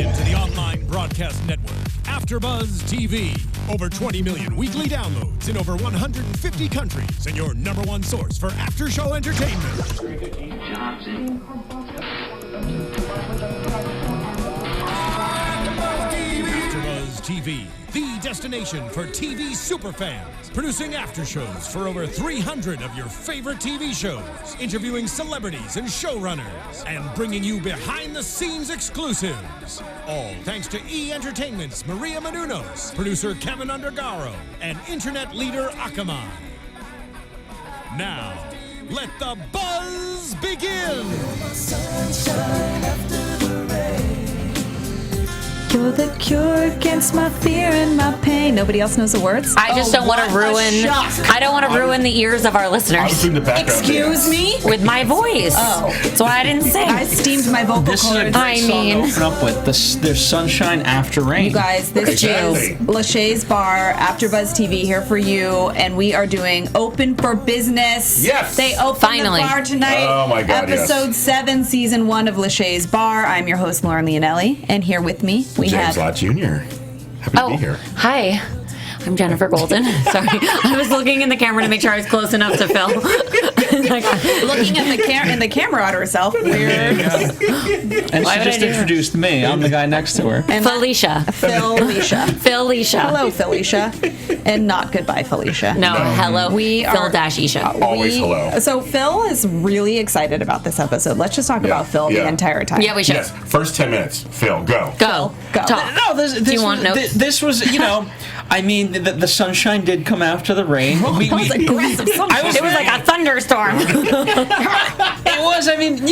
into the online broadcast network, AFTERBUZZ TV. Over 20 million weekly downloads in over 150 countries, and your number one source for after-show entertainment. AFTERBUZZ TV, the destination for TV superfans. Producing after shows for over 300 of your favorite TV shows, interviewing celebrities and showrunners, and bringing you behind-the-scenes exclusives. All thanks to E! Entertainment's Maria Menounos, producer Kevin Undergaro, and internet leader Akamai. Now, let the buzz begin! Sunshine after the rain. You're the cure against my fear and my pain. Nobody else knows the words? I just don't want to ruin. I don't want to ruin the ears of our listeners. Excuse me? With my voice. Oh, that's why I didn't sing. I steamed my vocal cords. This is a great song to open up with. There's sunshine after rain. You guys, this is Lachey's Bar, AfterBuzz TV here for you, and we are doing Open for Business. Yes. They open Finally. the bar tonight. Oh my God, Episode 7, Season 1 of Lachey's Bar. I'm your host, Lauren Leonelli, and here with me we James have Lott Jr. Happy to be here. Hi. I'm Jennifer Golden. Sorry. I was looking in the camera to make sure I was close enough to Phil. looking at the camera at herself. Weird. And she just introduced me. I'm the guy next to her. And Felicia. Felicia. Hello, Felicia. And not goodbye, Felicia. No, hello. We Phil are dash Isha. Always hello. So Phil is really excited about this episode. Let's just talk about Phil the entire time. Yeah, we should. Yes. First 10 minutes. Phil, go. Go. Talk. No, this Do you want notes? This was, I mean, the sunshine did come after the rain. It was aggressive. It was like a thunderstorm. It was, I mean,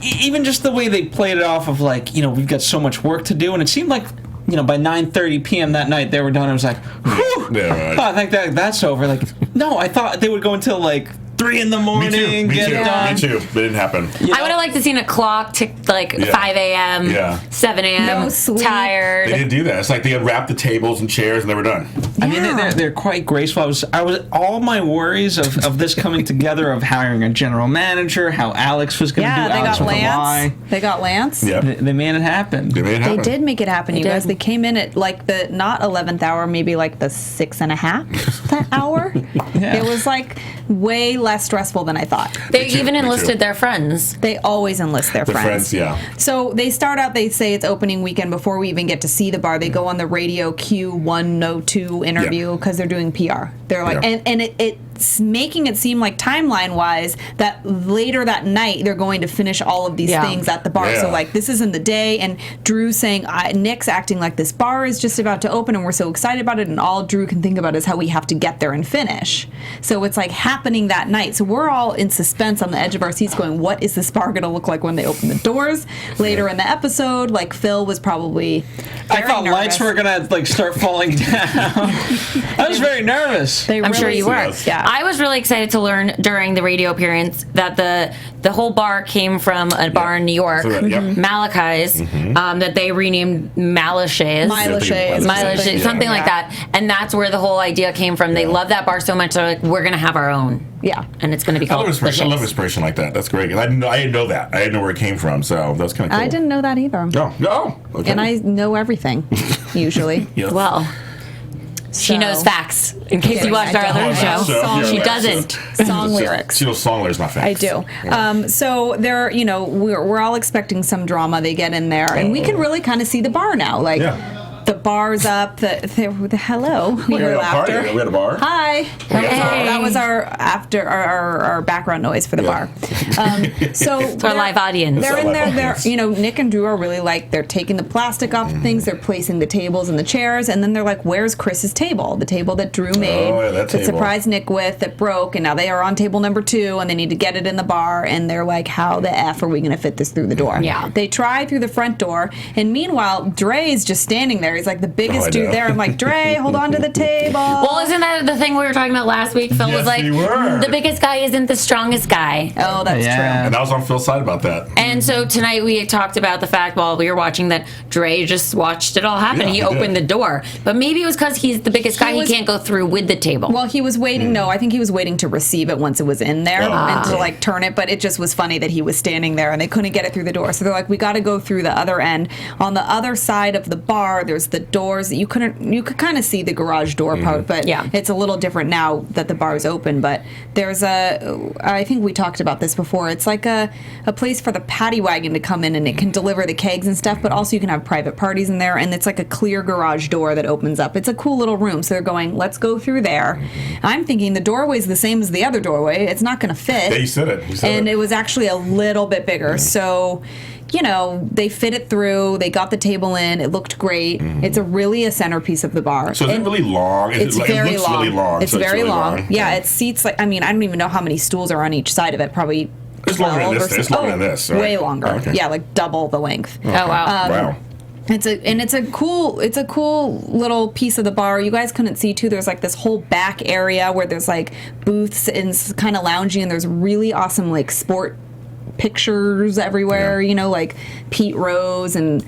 even just the way they played it off of like, we've got so much work to do, and it seemed like, by 9:30 p.m. that night they were done. I was like, whew, Yeah, right. I think that's over. Like, no, I thought they would go until like 3 in the morning, get it done. Me too. It didn't happen. I would have liked to seen a clock tick like 5 a.m., 7 a.m., No sleep. tired. They didn't do that. It's like they had wrapped the tables and chairs and they were done. I mean, they're quite graceful. I was all my worries of this coming together, of hiring a general manager, how Alex was going to do Alex with a lie. They got Lance. Yeah. They made it happen. They did make it happen, you did. guys. They came in at like the not 11th hour, maybe like the 6.5 hour. Yeah. It was like way less stressful than I thought. They Me too, even me too. enlisted their friends. They always enlist their friends. Yeah. So they start out, they say it's opening weekend before we even get to see the bar. They go on the radio Q102 interview because they're doing PR. They're like, and it's making it seem like timeline-wise that later that night they're going to finish all of these things at the bar. Yeah. So like this isn't the day, and Drew's saying, Nick's acting like this bar is just about to open and we're so excited about it, and all Drew can think about is how we have to get there and finish. So it's like happening that night. So we're all in suspense on the edge of our seats going, what is this bar going to look like when they open the doors? Later in the episode, like Phil was probably I thought lights were gonna like start falling down. I was very nervous. I'm sure you were. Yes. Yeah. I was really excited to learn during the radio appearance that the whole bar came from a bar in New York, So that- Malachey's, that they renamed Malachey's. Lachey, Something like that. And that's where the whole idea came from. They love that bar so much, they're like, we're going to have our own. Yeah. And it's going to be I called love inspiration. I love Lachey's. inspiration like that. That's great. I didn't know that. I didn't know where it came from, so that was kind of cool. I didn't know that either. No. Okay. And I know everything, usually. Yes. Well, she knows facts. In case you watched our other show, she doesn't. Song lyrics. She knows song lyrics, not I facts. do. So they're, we're all expecting some drama. They get in there, and we can really kind of see the bar now. Like, the bar's up. Hello. We We heard had a party. laughter. We had a bar. Hi. Hey. That was our background noise for the bar. So It's our live audience. They're It's in our there. live They're audience. Nick and Drew are really like they're taking the plastic off things. They're placing the tables and the chairs, and then they're like, "Where's Chris's table? The table that Drew made that table. surprised Nick with that broke, and now they are on table number 2, and they need to get it in the bar." And they're like, "How the f are we going to fit this through the door?" Yeah. They try through the front door, and meanwhile, Dre's just standing there. He's like, like the biggest I dude know. there. I'm like, Dre, hold on to the table. Well, isn't that the thing we were talking about last week? Phil Yes, was like, we were. the biggest guy isn't the strongest guy. Oh, that's Yeah. And I was on Phil's side about that. And so tonight we had talked about the fact while we were watching that Dre just watched it all happen. Yeah, he he opened did. the door. But maybe it was because he's the biggest guy. He was- can't go through with the table. Well, he was waiting. No, I think he was waiting to receive it once it was in there and to like turn it. But it just was funny that he was standing there and they couldn't get it through the door. So they're like, we got to go through the other end. On the other side of the bar, there's the doors that you could kind of see the garage door part, but Yeah. it's a little different now that the bar is open. But there's I think we talked about this before. It's like a place for the paddy wagon to come in and it can deliver the kegs and stuff, but also you can have private parties in there. And it's like a clear garage door that opens up. It's a cool little room. So they're going, let's go through there. I'm thinking the doorway's the same as the other doorway. It's not going to fit. Yeah, you said it. You said And it. it was actually a little bit bigger. So, you know, they fit it through. They got the table in. It looked great. It's really a centerpiece of the bar. So is it And really long? It's It very looks long. really long. It's so very really long. Yeah, it seats like, I mean, I don't even know how many stools are on each side of it. Probably It's longer than 12 this. or It's so- longer than this, right? Way longer. Okay. Yeah, like double the length. oh, wow. Wow. It's a cool little piece of the bar. You guys couldn't see too. There's like this whole back area where there's like booths and kind of loungy, and there's really awesome like sport pictures everywhere. Yeah. You know, like Pete Rose and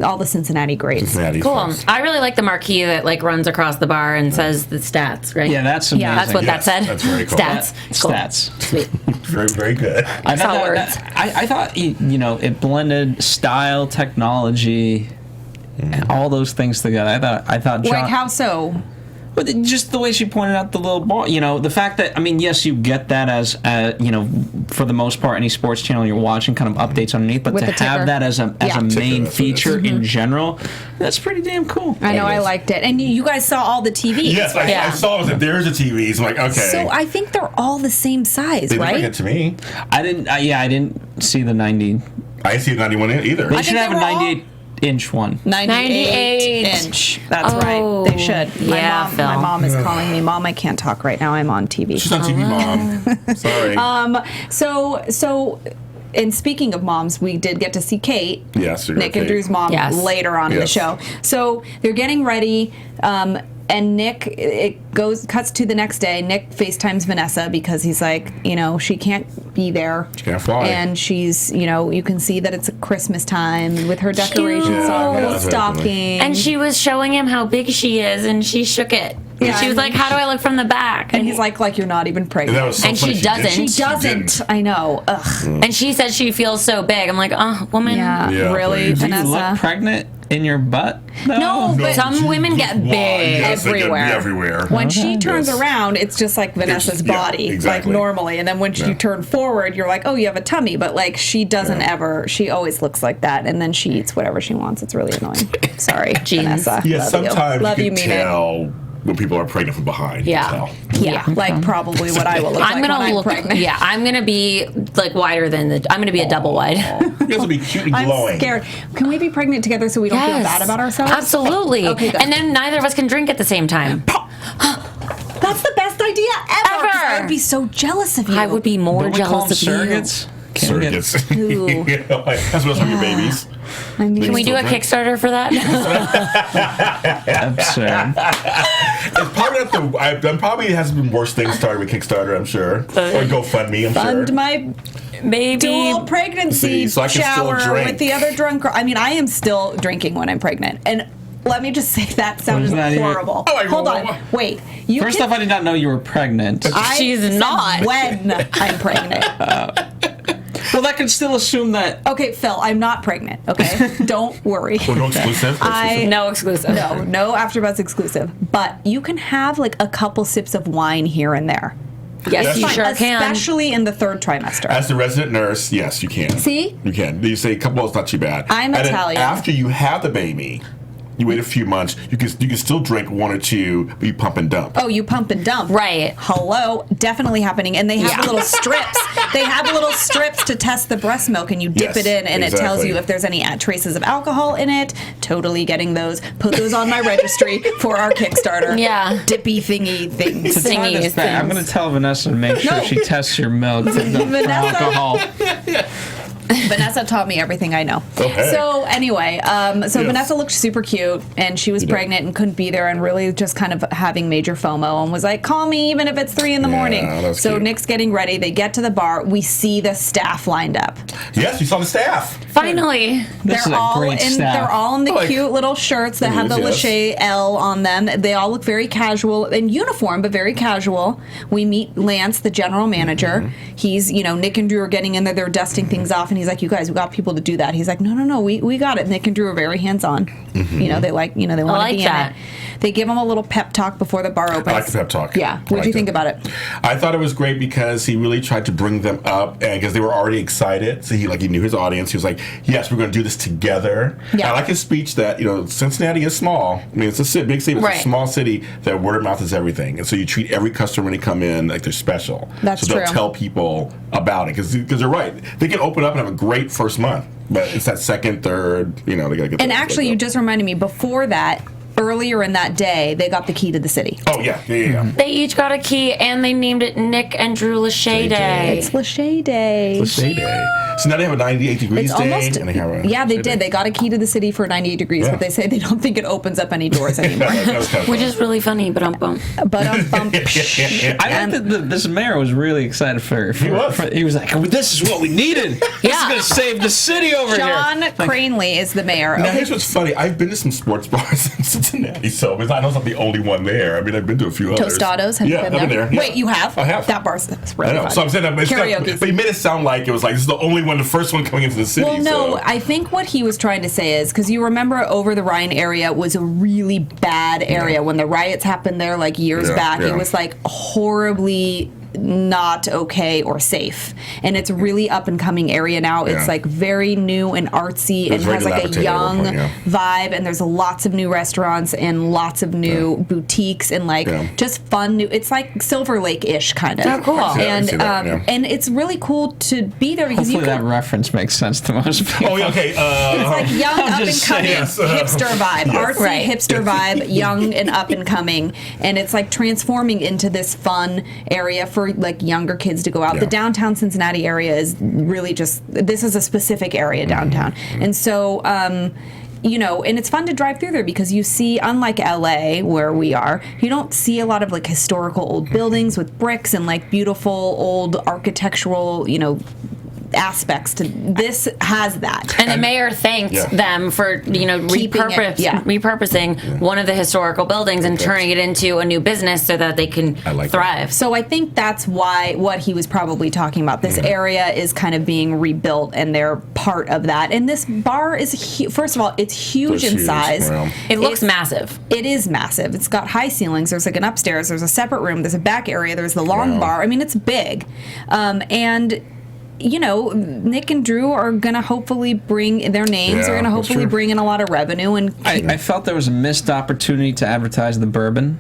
all the Cincinnati greats. Cincinnati Cool. folks. I really like the marquee that like runs across the bar and says the stats, right? Yeah, that's amazing. Yeah, that's what Yes, that said. that's very cool. Stats. Cool. Stats. Sweet. Very, very good. I Saw thought words. I thought you know it blended style, technology, and all those things together. I thought John, Like how so? but just the way she pointed out the little ball, you know, the fact that, I mean, yes, you get that as, you know, for the most part, any sports channel you're watching, kind of updates underneath, but With to the ticker. have that as a Yeah. main Ticker, that's what it feature is. in general, that's pretty damn cool. I know, It I is. liked it. And you guys saw all the TVs. Yes, I Yeah. saw it. There's a TV. So I'm like, okay. So I think they're all the same size, they look like right? it to me. I didn't see the 90. I didn't see a 91 in either. They I should think have they a were all- 98-inch one. 98 inch. That's right. They should. Yeah, Phil. My mom is calling me. Mom, I can't talk right now. I'm on TV. She's on TV, Mom. Sorry. So, and speaking of moms, we did get to see Kate, Yes, we got Nick and Kate. Drew's mom, Yes. later on in the Yes. show. So they're getting ready, and Nick, cuts to the next day. Nick FaceTimes Vanessa because he's like, you know, she can't be there. She can't fly. And she's, you know, you can see that it's Christmas time with her decorations Cute. on, Yeah, little that's very stocking. And she was showing him how big she is, and she shook it. Yeah. She was like, "How do I look from the back?" and he's like you're not even And pregnant. that was so And funny. she doesn't. didn't. She doesn't. didn't. I know. Ugh. And she said she feels so big. I'm like, "Oh, woman." Yeah, Yeah, really, please. Do you Vanessa. look pregnant in your butt? No, but Some women get big Yes, they get everywhere. everywhere. When she turns Yes. around, it's just like Vanessa's yeah, body, exactly. like normally. And then when you turn forward, you're like, oh, you have a tummy. But like she doesn't Yeah. ever. She always looks like that, and then she eats whatever she wants. It's really annoying. Sorry, Genes. Vanessa. Yeah, Love sometimes you. Love you you, can mean tell when people are pregnant from behind. You Yeah. can tell. it. Yeah, like probably what I will look I'm like gonna when look. I'm pregnant. Yeah, I'm gonna be like wider than the. I'm gonna be a double wide. You guys will be cute and I'm glowing. scared. Can we be pregnant together so we don't feel bad about ourselves? Absolutely. Okay, good. And then neither of us can drink at the same time. That's the best idea ever. 'Cause I Ever. would be so jealous of you. I would be more Don't we call them jealous of you. surrogates? Can we get- Surrogates. Ooh. You know, like, that's what some of your babies. I mean, Can we do a Still drink. Kickstarter for that? Absurd. It's probably not the. There probably has been worse things started with Kickstarter, I'm sure, or GoFundMe, I'm fund sure. my Maybe. dual pregnancy See, so I can still shower drink. with the other drunk girl. I mean, I am still drinking when I'm pregnant. And let me just say that sounded What is that here? horrible. Oh, I Hold know. on. Wait. You First can- off, I did not know you were pregnant. I She's said not. when I'm pregnant. Well, that could still assume that. Okay, Phil, I'm not pregnant. Okay, don't worry. Or no exclusive. No exclusive. No AfterBuzz exclusive. But you can have like a couple sips of wine here and there. Yes, That's you fine. sure can. Especially in the third trimester. As the resident nurse, yes, you can. See? You can. You say a couple is not too bad. I'm and then Italian. after you have the baby, you wait a few months. You can still drink one or two, but you pump and dump. Oh, you pump and dump. Right. Hello, definitely happening. And they have Yeah. little strips. They have little strips to test the breast milk, and you dip Yes, it in, and it tells exactly. you if there's any traces of alcohol in it. Totally getting those. Put those on my registry for our Kickstarter. Yeah. Dippy thingy things. To tie this Thingies, back, I'm going to tell Vanessa to make sure No. she tests your milk for Vanessa. alcohol. Vanessa taught me everything I know. Okay. So anyway, Vanessa looked super cute, and she was pregnant and couldn't be there, and really just kind of having major FOMO, and was like, "Call me even if it's 3 in the morning." That's So cute. Nick's getting ready. They get to the bar. We see the staff lined up. Yes, we saw the staff. Finally. This is a great staff. They're all in the Like- cute little shirts that have the Yes. Lachey L on them. They all look very casual, in uniform, but very casual. We meet Lance, the general manager. He's, Nick and Drew are getting in there. They're dusting things off, and he's like, "You guys, we got people to do that." He's like, No, we got it. Nick and Drew are very hands-on. They they want to be in that. it. They give him a little pep talk before the bar opens. I like the pep talk. Yeah. What did you think about it? I thought it was great because he really tried to bring them up, and because they were already excited. So he knew his audience. He was like, "Yes, we're going to do this together." Yeah. I like his speech that Cincinnati is small. I mean, it's a big city, but it's a Right. small city. That word of mouth is everything, and so you treat every customer when they come in like they're special. That's so they'll true. tell people about it because they're right. They can open up and have a great first month, but it's that second, third. They got to get. And actually, you just reminded me, before that, earlier in that day, they got the key to the city. Oh yeah. They each got a key, and they named it Nick and Drew Lachey Day. It's Lachey Day. Lachey Day. So now they have a 98 degrees It's day. almost, And they have a yeah, they Lachey did. Day. They got a key to the city for 98 degrees, Yeah. but they say they don't think it opens up any doors anymore. That was kind of Which fun. is really funny, but But I think that this mayor was really excited for he was like, "This is what we needed. This is Yeah. going to save the city over John here." Cranley is the mayor. Now, Okay. here's what's funny. I've been to some sports bars in Cincinnati, so I know it's not the only one there. I mean, I've been to a few others. Tostados, have you Yeah, been I've been there? there. Yeah. Wait, you have? I have. That bar's I really know. fun. So I'm saying that, Karaoke. but he made it sound like it was like this is the only one, the first one coming into the city. Well, no, so. I think what he was trying to say is, because you remember over the Rhine area was a really bad area when the riots happened there like years back. Yeah. It was like horribly not okay or safe, and it's really up and coming area now. It's Yeah. like very new and artsy, and It was very has like a dilapidated at one young point, yeah. vibe, and there's lots of new restaurants and lots of new boutiques and like just fun new. It's like Silver Lake-ish kind of. Oh, cool. Yeah, I And see that, yeah. and it's really cool to be there because Hopefully you that can. reference makes sense to most people. Oh, yeah, okay. It's like young, up and just coming, saying. hipster vibe, artsy Right. hipster vibe, young and up and coming, and it's like transforming into this fun area for like younger kids to go out. Yeah. The downtown Cincinnati area is really just this is a specific area downtown, and so. And it's fun to drive through there because you see, unlike LA where we are, you don't see a lot of like historical old buildings with bricks and like beautiful old architectural, aspects to this has that. And the mayor thanked Yeah. them for Keeping it, repurposing one of the historical buildings and turning it into a new business so that they can I like thrive. So I think that's what he was probably talking about. This area is kind of being rebuilt, and they're part of that. And this bar is, first of all, it's huge It's in huge, size. wow. It looks It's- massive. It is massive. It's got high ceilings. There's like an upstairs. There's a separate room. There's a back area. There's the long Wow. bar. I mean, it's big. And Nick and Drew are gonna hopefully bring their names. Yeah, are gonna that's hopefully true. bring in a lot of revenue and. I felt there was a missed opportunity to advertise the bourbon.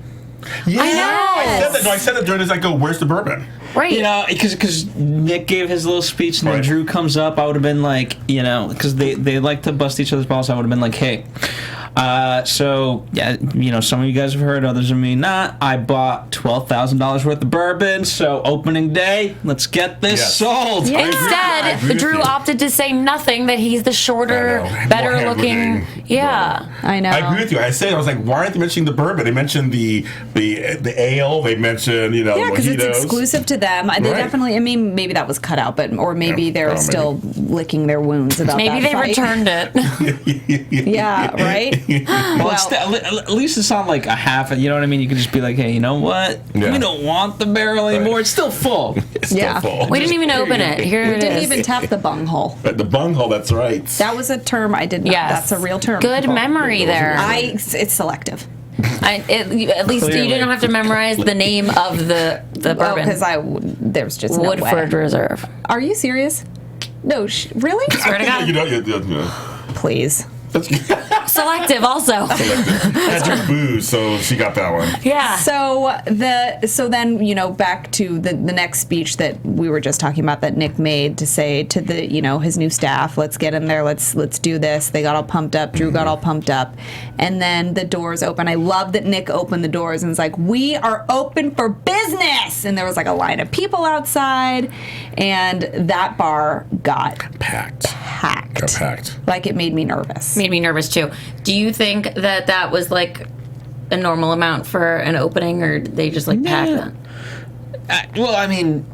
Yeah, I know. I said that. No, I said that during this. I go, "Where's the bourbon?" Right. Because Nick gave his little speech and then Right. Drew comes up, I would have been like, because they like to bust each other's balls, I would have been like, hey, some of you guys have heard, others of me not. I bought $12,000 worth of bourbon, so opening day, let's get this Yes. sold. Yeah. I agree Instead, with Drew you. opted to say nothing, that he's the shorter, I know. better More looking. hand-looking. Yeah. I know. I agree with you. I said I was like, why aren't they mentioning the bourbon? They mentioned the ale. They mentioned Yeah, because it's mojitos. exclusive to them. They Right. definitely. I mean, maybe that was cut out, or maybe Yeah. they're Oh, still licking their wounds about Maybe that they fight. returned it. Yeah, right. Well, at least it's not like a half, you know what I mean? You can just be like, hey, you know what? Yeah. We don't want the barrel anymore. Right. It's still full. It's still Yeah. full. We didn't even open it. Here We it didn't is. even tap the bunghole. The bunghole. That's right. That was a term I did not. Yes. That's a real term. Good memory there. It's selective. At least you didn't have to memorize the name of the bourbon. because there's just no Woodford way. Reserve. Are you serious? No, really? Swear to God. You know. Please. Selective also. That's your booze, so she got that one. Yeah. So then back to the next speech that we were just talking about that Nick made to say to the his new staff, let's get in there, let's do this. They got all pumped up. Drew got all pumped up, and then the doors open. I love that Nick opened the doors and was like, "We are open for business," and there was like a line of people outside, and that bar got Packed. packed. Got packed. Like, it made me nervous. Made me nervous too. Do you think that was like a normal amount for an opening, or did they just like pack that? Well, I mean,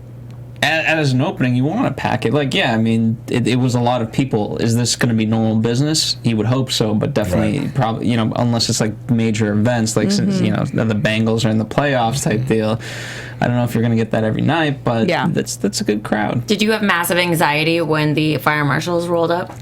as an opening, you want to pack it. Like, yeah, I mean, it was a lot of people. Is this going to be normal business? You would hope so, but definitely, probably, unless it's like major events, like since the Bengals are in the playoffs type deal. I don't know if you're going to get that every night, but that's a good crowd. Did you have massive anxiety when the fire marshals rolled up?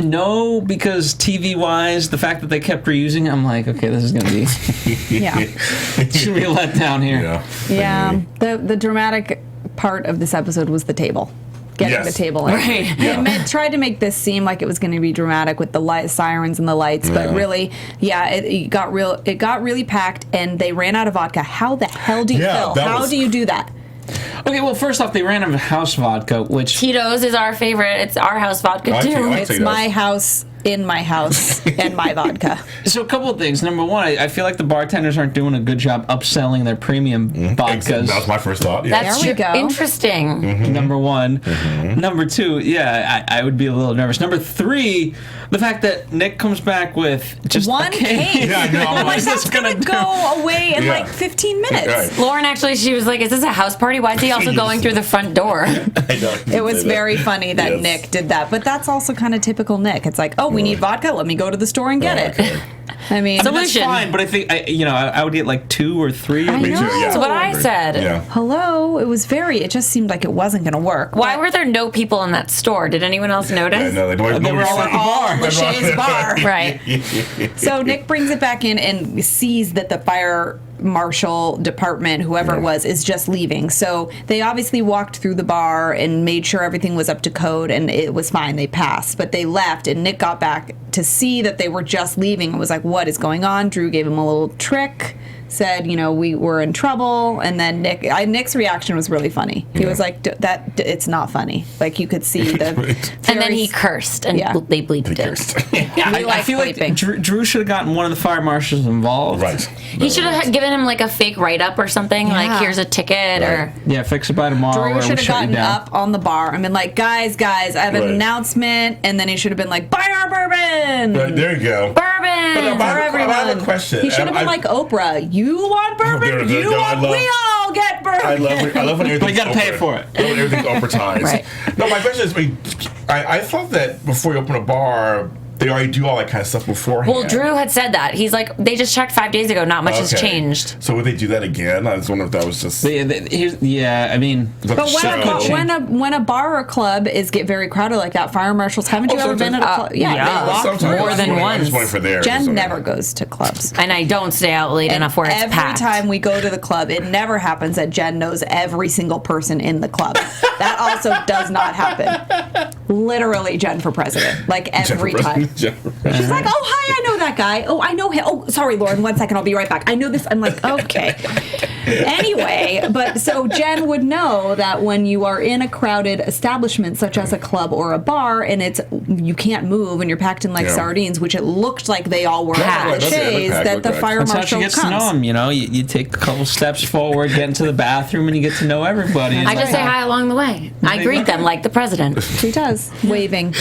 No, because TV-wise, the fact that they kept reusing it, I'm like, okay, this is going to be... should be a letdown here. Yeah. The dramatic part of this episode was the table. Getting the table in. Right. It tried to make this seem like it was going to be dramatic with the sirens and the lights, but really, it got really packed, and they ran out of vodka. How the hell do you fill? How do you do that? Okay, well, first off, they ran out of house vodka, which... Tito's is our favorite. It's our house vodka, too. It's my house, in my house, and my vodka. So a couple of things. Number one, I feel like the bartenders aren't doing a good job upselling their premium vodkas. That was my first thought. Yeah. That's There we go. interesting. Number one. Number two, I would be a little nervous. Number three, the fact that Nick comes back with just one a case. case. Yeah, I know. I'm like, that's gonna going to go away in like 15 minutes. Right. Lauren, actually, she was like, is this a house party? Why is he also going through the front door? I know. It was very funny that Nick did that, but that's also kind of typical Nick. It's like, we need vodka. Let me go to the store and get it. I mean, That's fine, but I think I would get like 2 or 3. I Me too, know. yeah. That's what I said. Yeah. hello. It just seemed like it wasn't going to work. Why were there no people in that store? Did anyone else notice? I know. They were all at the bar. Lachey's bar. Right. So Nick brings it back in and sees that the fire marshal department, whoever it was, is just leaving. So they obviously walked through the bar and made sure everything was up to code, and it was fine. They passed, but they left, and Nick got back to see that they were just leaving and was like, what is going on? Drew gave him a little trick, said, we were in trouble, and then Nick's reaction was really funny. He was like, it's not funny. Like, you could see the... And then he cursed, and they bleeped it. I feel like Drew should have gotten one of the fire marshals involved. Right. He should have given him like a fake write-up or something, like here's a ticket or... Yeah, fix it by tomorrow. Drew should have gotten up on the bar and been like, guys, I have an announcement, and then he should have been like, buy our bourbon! Right, there you go. Bourbon! For everyone. I have a question. He should have been like Oprah. You want bourbon? We all get bourbon. I love when everything's But you gotta pay for it. I love when everything's advertised. Right. No, my question is, I thought that before you open a bar, they already do all that kind of stuff beforehand. Well, Drew had said that. He's like, they just checked 5 days ago. Not much has changed. So would they do that again? I was wondering if that was just... I mean... But when a bar or club get very crowded like that, fire marshals, haven't you ever been at a club? Yeah. They walk Sometimes. more than I once. just went for there. Jen never goes to clubs. And I don't stay out late enough where it's every packed. time we go to the club, it never happens that Jen knows every single person in the club. That also does not happen. Literally, Jen for president. Like, every time. She's like, oh, hi, I know that guy. Oh, I know him. Oh, sorry, Lauren, 1 second, I'll be right back. I know this. I'm like, okay. Anyway, but so Jen would know that when you are in a crowded establishment, such as a club or a bar, and you can't move and you're packed in like sardines, which it looked like they all were at Lachey's, that the fire That's how marshal she gets comes. to know him, you take a couple steps forward, get into the bathroom, and you get to know everybody. I just say hi along the way. I greet them like the president. She does, waving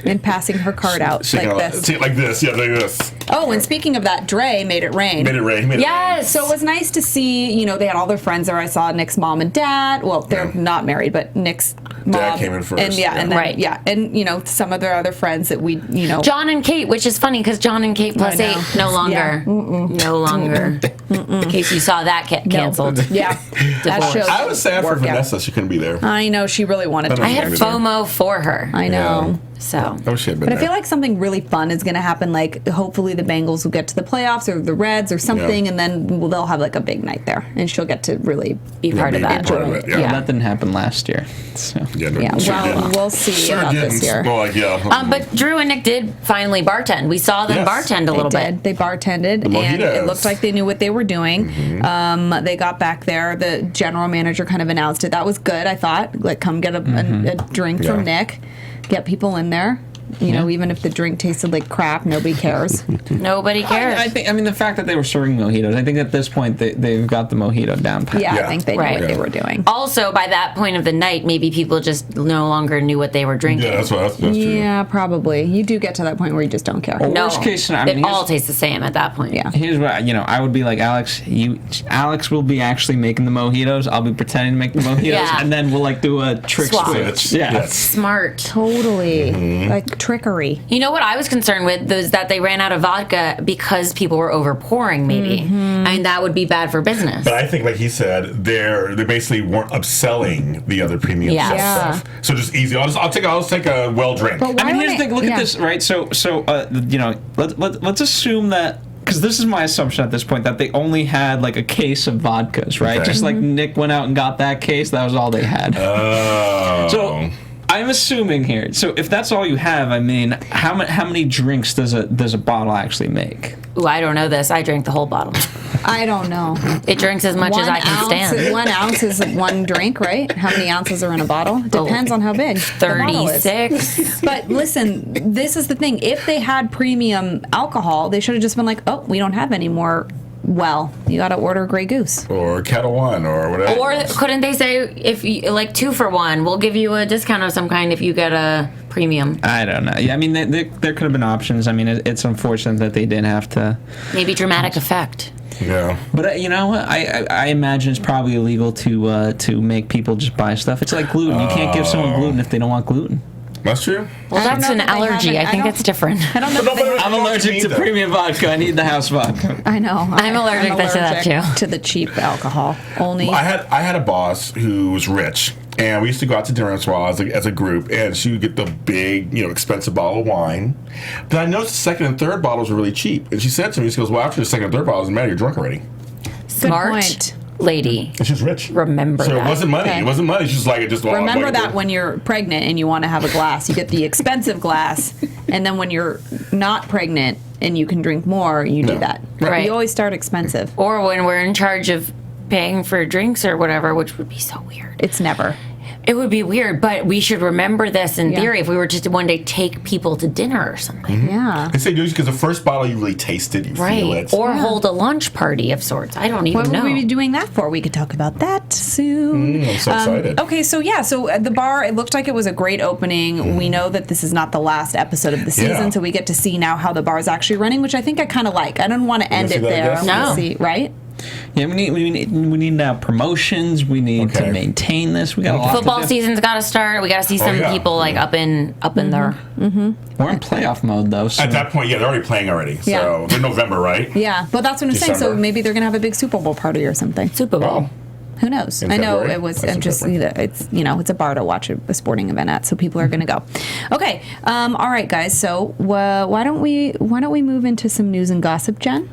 and passing her card out like this. Like this, yeah, like this. Oh, and speaking of that, Dre made it rain. Yes. So it was nice to see, they had all their friends there. I saw Nick's mom and dad. Well, they're not married, but Nick's mom. Dad came in first. And and some of their other friends that we, John and Kate, which is funny because John and Kate plus 8 no longer. Yeah. No longer. In case you saw that canceled. Yeah. That show. I was sad for Vanessa. She couldn't be there. I know. She really wanted to I be had there. FOMO for her. I know. So. Oh, she had been But there. I feel like something really fun is going to happen. Like, hopefully the Bengals will get to the playoffs or the Reds or something, and then they'll have like a big night there, and she'll get to really be part of that. Part of it, Well, that didn't happen last year. So. We'll see about this year. But Drew and Nick did finally bartend. We saw them bartend a little bit. They bartended, and it looked like they knew what they were doing. They got back there. The general manager kind of announced it. That was good, I thought. Like, come get a drink from Nick. Get people in there. You know, even if the drink tasted like crap, nobody cares. Nobody cares. I mean, the fact that they were serving mojitos, I think at this point they've got the mojito down pat. Yeah, Yeah. I think they knew Right. what they were doing. Also, by that point of the night, maybe people just no longer knew what they were drinking. Yeah, that's true. Yeah, probably. You do get to that point where you just don't care. No, Worst case scenario, I mean, it all tastes the same at that point. Yeah. Here's what I would be like, Alex. Alex will be actually making the mojitos. I'll be pretending to make the mojitos, Yeah. and then we'll like do a trick Swap. switch. Yeah. Yeah. Smart. Totally. Like trickery. You know what I was concerned with is that they ran out of vodka because people were over pouring. Maybe, Mm-hmm. I mean that would be bad for business. But I think, like he said, they basically weren't upselling the other premium Yeah. Yeah. stuff. So just easy. I'll take a well drink. But why I mean, here's would the thing. Look at this, right? So let's assume that, because this is my assumption at this point, that they only had like a case of vodkas, right? Okay. Just like Nick went out and got that case, that was all they had. Oh. So I'm assuming here. So if that's all you have, I mean, how many drinks does a bottle actually make? Ooh, I don't know this. I drank the whole bottle. I don't know. It drinks as much as I can stand. 1 ounce is one drink, right? How many ounces are in a bottle? Depends on how big the bottle is. 36. But listen, this is the thing. If they had premium alcohol, they should have just been like, oh, we don't have any more. Well, you got to order Grey Goose. Or Kettle One or whatever. Or couldn't they say if you like 2 for 1, we'll give you a discount of some kind if you get a premium? I don't know. Yeah, I mean, there could have been options. I mean, it's unfortunate that they didn't have to. Maybe dramatic effect. Yeah. But you know what? I imagine it's probably illegal to make people just buy stuff. It's like gluten. You can't give someone gluten if they don't want gluten. That's true. Well, I don't that's know an that they allergy. haven't- I think I it's don't- different. I don't know. But If they, nobody- I'm allergic to premium vodka. I need the house vodka. I know. I'm allergic to that too. To the cheap alcohol. Only. I had a boss who was rich, and we used to go out to dinner as well as a group, and she would get the big, expensive bottle of wine. But I noticed the second and third bottles were really cheap, and she said to me, she goes, "Well, after the second and third bottle, it doesn't matter, you're drunk already." Smart point. lady. And she's rich. Remember so that. it wasn't money. Okay. It wasn't money. She's just like it just. Remember that when you're pregnant and you want to have a glass, you get the expensive glass, and then when you're not pregnant and you can drink more, you do No. that. Right. You always start expensive. Or when we're in charge of paying for drinks or whatever, which would be so weird. It's never. It would be weird, but we should remember this in Yeah. theory if we were to one day take people to dinner or something. Yeah. They say because the first bottle you really taste it, you feel Right. it. Or hold a lunch party of sorts. I don't even What know. would we be doing that for? We could talk about that soon. I'm so excited. Okay, so at the bar, it looked like it was a great opening. We know that this is not the last episode of the season, Yeah. so we get to see now how the bar is actually running, which I think I kind of like. I don't want to end see it that, I there. I guess? want to No. see, right? Yeah, we need now promotions. We need to Okay. maintain this. We got a lot Football to do. season's got to start. We got to see some yeah. people like up in there. We're in playoff mode though. So At that point, yeah, they're already playing already. So Yeah. they're November, right? Yeah, but that's what I'm saying. So December. maybe they're gonna have a big Super Bowl party or something. Super Bowl. Oh. Who knows? In I know February? it was. That's I'm in just. February. It's it's a bar to watch a sporting event at, so people are gonna go. Okay. All right, guys. So why don't we move into some news and gossip, Jen?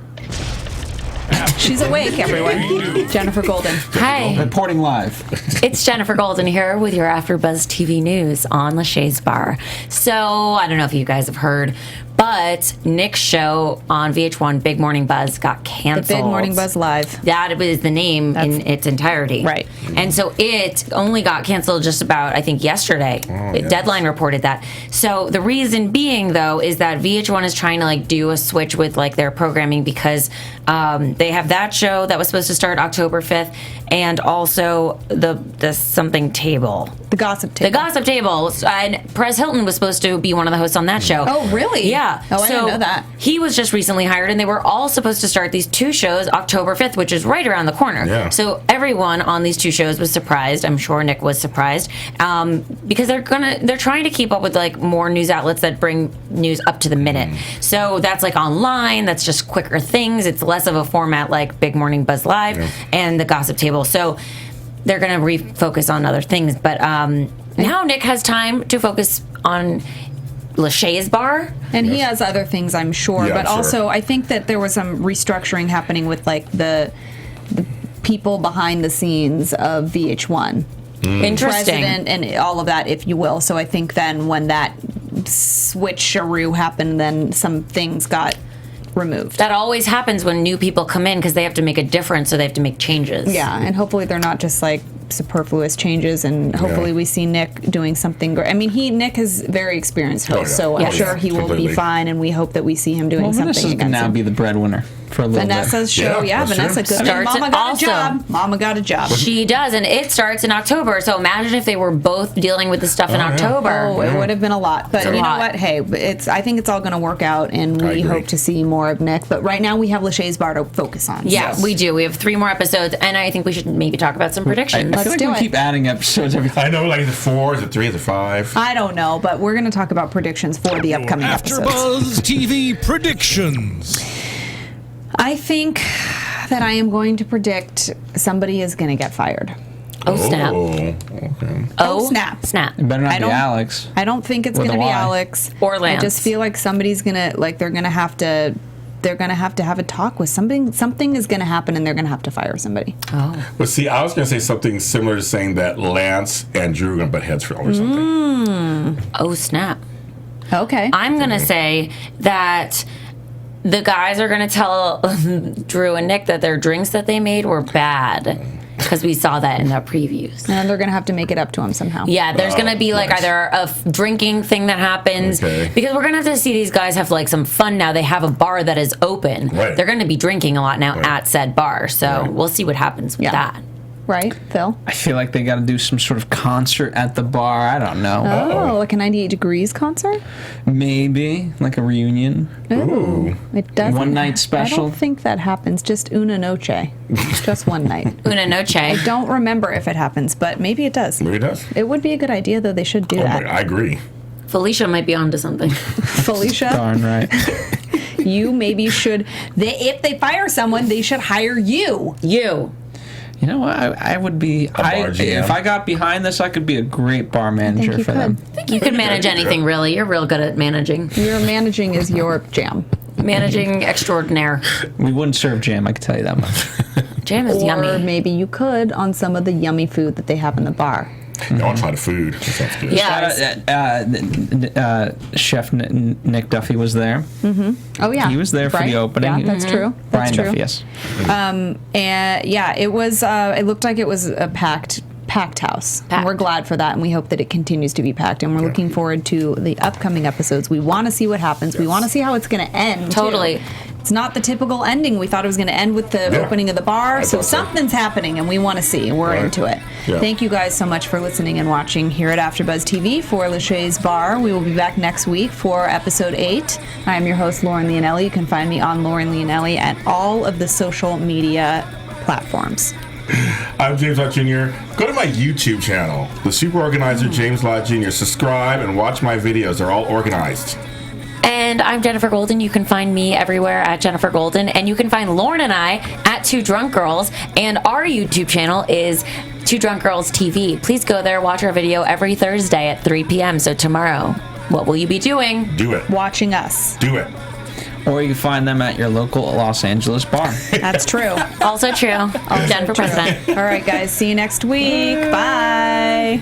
She's awake, everyone. Jennifer Golden. Hi, reporting live. it's Jennifer Golden here with your AfterBuzz TV news on Lachey's Bar. So I don't know if you guys have heard, but Nick's show on VH1, Big Morning Buzz, got The canceled. Big Morning Buzz Live. That was the name in its entirety. Right. And so it only got canceled just about, I think, yesterday. Deadline reported that. So the reason being, though, is that VH1 is trying to do a switch with their programming because they have that show that was supposed to start October 5th and also the something table. The gossip table. The Gossip Table. And Perez Hilton was supposed to be one of the hosts on that show. Oh, really? Yeah. Oh, I didn't know that. He was just recently hired, and they were all supposed to start these 2 shows October 5th, which is right around the corner. Yeah. So everyone on these 2 shows was surprised. I'm sure Nick was surprised because they're trying to keep up with more news outlets that bring news up to the minute. So that's online. That's just quicker things. It's less of a format like Big Morning Buzz Live and the Gossip Table. So they're going to refocus on other things. But now Nick has time to focus on Lachey's Bar. And he has other things, I'm sure. Yeah, but I'm also, sure. I think that there was some restructuring happening with the people behind the scenes of VH1. Interesting. President and all of that, if you will. So I think then when that switcheroo happened, then some things got removed. That always happens when new people come in because they have to make a difference, so they have to make changes. Yeah, and hopefully they're not just superfluous changes, and hopefully we see Nick doing something great. I mean, Nick is very experienced host, so I'm sure he will be fine, and we hope that we see him doing something Vanessa's against can now him. be the breadwinner for a little Vanessa's show, Vanessa good. Mama got a job. Mama got a job. She does, and it starts in October. So imagine if they were both dealing with the stuff in October. Oh, it would have been a lot. But you know what? Hey, I think it's all going to work out, and we hope to see more of Nick. But right now we have Lachey's bar to focus on. Yeah, we do. We have 3 more episodes, and I think we should maybe talk about some predictions. I feel like we keep adding episodes every time. I know, like, is it 4? Is it 3? Is it 5? I don't know, but we're going to talk about predictions for the upcoming episodes. AfterBuzz TV predictions. I think that I am going to predict somebody is going to get fired. Oh, snap. Okay. Oh, snap. Snap. It better not be Alex. I don't think it's going to be Alex. Or Lance. I just feel like somebody's going to, like, they're going to have to have a talk with something. Something is going to happen, and they're going to have to fire somebody. Oh. But see, I was going to say something similar to saying that Lance and Drew are going to butt heads for or something. Oh, snap. Okay. I'm going to say that the guys are going to tell Drew and Nick that their drinks that they made were bad. Because we saw that in the previews. And they're going to have to make it up to him somehow. Yeah, there's going to be like either a drinking thing that happens. Because we're going to have to see these guys have like some fun now. They have a bar that is open. Right. They're going to be drinking a lot now at said bar. So we'll see what happens with that. Right, Phil? I feel like they got to do some sort of concert at the bar. I don't know. Oh, like a 98 Degrees concert? Maybe like a reunion. Ooh. It doesn't. One night special. I don't think that happens. Just una noche. Just one night. Una noche. I don't remember if it happens, but maybe it does. Maybe it does. It would be a good idea, though. They should do that. I agree. Felicia might be onto something. Felicia? Darn right. You maybe should. If they fire someone, they should hire you. You know what? I would be. If I got behind this, I could be a great bar manager for them. I think you could manage anything, really. You're real good at managing. Your managing is your jam. Managing extraordinaire. We wouldn't serve jam, I can tell you that much. Jam is yummy. Or maybe you could on some of the yummy food that they have in the bar. I want to try the food. That sounds good. Yeah. Chef Nick Duffy was there. Oh yeah, he was there for the opening. Yeah, that's true. Brian That's true. Duffy, yes. And yeah, it was. It looked like it was a packed house. And we're glad for that, and we hope that it continues to be packed. And we're looking forward to the upcoming episodes. We want to see what happens. We want to see how it's going to end. Totally. Too. It's not the typical ending. We thought it was going to end with the opening of the bar. So something's happening, and we want to see. We're into it. Yeah. Thank you guys so much for listening and watching here at AfterBuzz TV for Lachey's Bar. We will be back next week for episode 8. I am your host, Lauren Leonelli. You can find me on Lauren Leonelli at all of the social media platforms. I'm James Lott Jr. Go to my YouTube channel, The Super Organizer James Lott Jr. Subscribe and watch my videos. They're all organized. And I'm Jennifer Golden. You can find me everywhere at Jennifer Golden. And you can find Lauren and I at Two Drunk Girls. And our YouTube channel is Two Drunk Girls TV. Please go there, watch our video every Thursday at 3 p.m. So tomorrow, what will you be doing? Do it. Watching us. Do it. Or you can find them at your local Los Angeles bar. That's true. Also true. Jen for president. All right, guys. See you next week. Bye.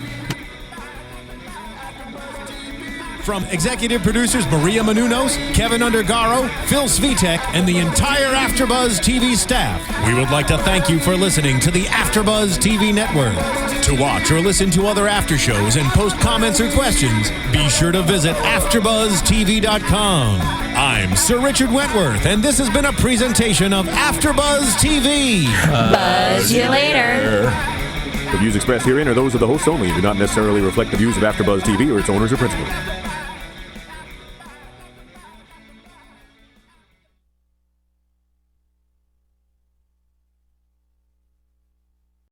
From executive producers Maria Menounos, Kevin Undergaro, Phil Svitek, and the entire AfterBuzz TV staff, we would like to thank you for listening to the AfterBuzz TV network. To watch or listen to other after shows and post comments or questions, be sure to visit AfterBuzzTV.com. I'm Sir Richard Wentworth, and this has been a presentation of AfterBuzz TV. Buzz you later. The views expressed herein are those of the hosts only and do not necessarily reflect the views of AfterBuzz TV or its owners or principals.